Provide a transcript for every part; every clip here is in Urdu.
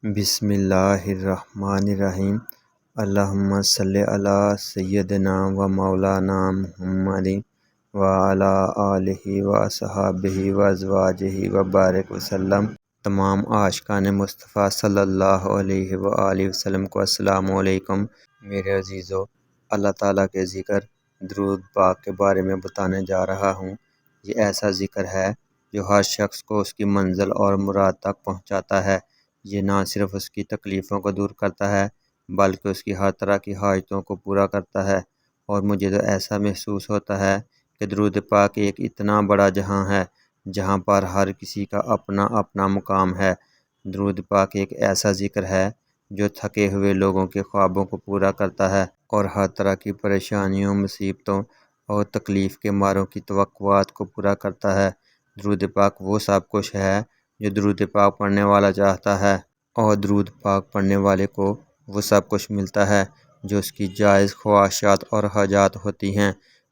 بسم اللہ الرحمن الرحیم۔ اللہم صلی علی سیدنا و مولانا محمد وعلی آلہ و اصحابہ و ازواجہ و بارک وسلم۔ تمام عاشقان مصطفیٰ صلی اللہ علیہ وآلہ وسلم کو السلام علیکم۔ میرے عزیزو، اللہ تعالیٰ کے ذکر درود پاک کے بارے میں بتانے جا رہا ہوں۔ یہ ایسا ذکر ہے جو ہر شخص کو اس کی منزل اور مراد تک پہنچاتا ہے۔ یہ نہ صرف اس کی تکلیفوں کو دور کرتا ہے بلکہ اس کی ہر طرح کی حاجتوں کو پورا کرتا ہے، اور مجھے تو ایسا محسوس ہوتا ہے کہ درود پاک ایک اتنا بڑا جہاں ہے جہاں پر ہر کسی کا اپنا اپنا مقام ہے۔ درود پاک ایک ایسا ذکر ہے جو تھکے ہوئے لوگوں کے خوابوں کو پورا کرتا ہے اور ہر طرح کی پریشانیوں، مصیبتوں اور تکلیف کے ماروں کی توقعات کو پورا کرتا ہے۔ درود پاک وہ سب کچھ ہے جو درود پاک پڑھنے والا چاہتا ہے، اور درود پاک پڑھنے والے کو وہ سب کچھ ملتا ہے جو اس کی جائز خواہشات اور حاجات ہوتی ہیں۔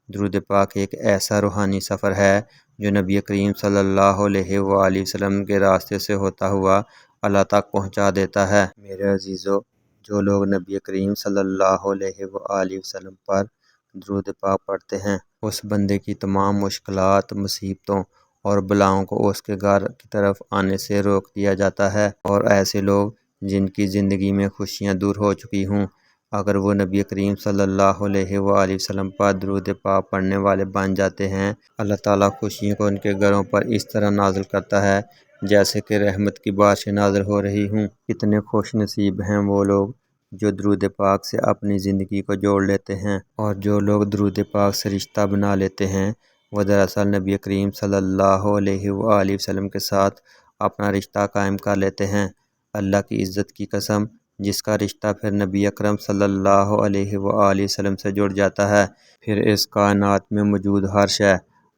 درود پاک ایک ایسا روحانی سفر ہے جو نبی کریم صلی اللہ علیہ وآلہ وسلم کے راستے سے ہوتا ہوا اللہ تک پہنچا دیتا ہے۔ میرے عزیزو، جو لوگ نبی کریم صلی اللہ علیہ وآلہ وسلم پر درود پاک پڑھتے ہیں، اس بندے کی تمام مشکلات، مصیبتوں اور بلاؤں کو اس کے گھر کی طرف آنے سے روک دیا جاتا ہے، اور ایسے لوگ جن کی زندگی میں خوشیاں دور ہو چکی ہوں، اگر وہ نبی کریم صلی اللہ علیہ وآلہ وسلم پر درود پاک پڑھنے والے بن جاتے ہیں، اللہ تعالیٰ خوشیوں کو ان کے گھروں پر اس طرح نازل کرتا ہے جیسے کہ رحمت کی بارشیں نازل ہو رہی ہوں۔ کتنے خوش نصیب ہیں وہ لوگ جو درود پاک سے اپنی زندگی کو جوڑ لیتے ہیں، اور جو لوگ درود پاک سے رشتہ بنا لیتے ہیں وہ دراصل نبی کریم صلی اللہ علیہ وآلہ وسلم کے ساتھ اپنا رشتہ قائم کر لیتے ہیں۔ اللہ کی عزت کی قسم، جس کا رشتہ پھر نبی اکرم صلی اللہ علیہ وآلہ وسلم سے جڑ جاتا ہے، پھر اس کائنات میں موجود ہر شے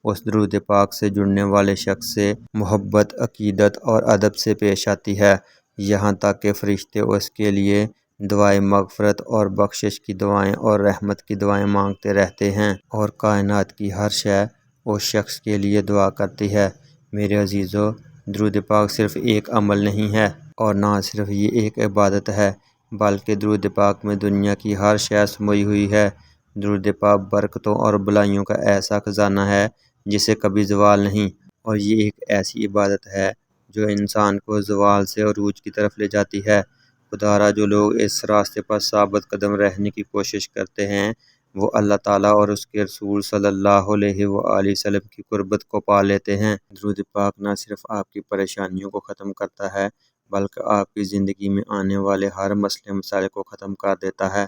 اس درود پاک سے جڑنے والے شخص سے محبت، عقیدت اور ادب سے پیش آتی ہے، یہاں تک کہ فرشتے اس کے لیے دعائیں مغفرت اور بخشش کی دعائیں اور رحمت کی دعائیں مانگتے رہتے ہیں، اور کائنات کی ہر شے اس شخص کے لیے دعا کرتی ہے۔ میرے عزیزو، درود پاک صرف ایک عمل نہیں ہے، اور نہ صرف یہ ایک عبادت ہے، بلکہ درود پاک میں دنیا کی ہر شے سموئی ہوئی ہے۔ درود پاک برکتوں اور بلائیوں کا ایسا خزانہ ہے جسے کبھی زوال نہیں، اور یہ ایک ایسی عبادت ہے جو انسان کو زوال سے عروج کی طرف لے جاتی ہے۔ خدا را، جو لوگ اس راستے پر ثابت قدم رہنے کی کوشش کرتے ہیں وہ اللہ تعالیٰ اور اس کے رسول صلی اللہ علیہ وآلہ وسلم کی قربت کو پا لیتے ہیں۔ درود پاک نہ صرف آپ کی پریشانیوں کو ختم کرتا ہے بلکہ آپ کی زندگی میں آنے والے ہر مسئلے مسائل کو ختم کر دیتا ہے۔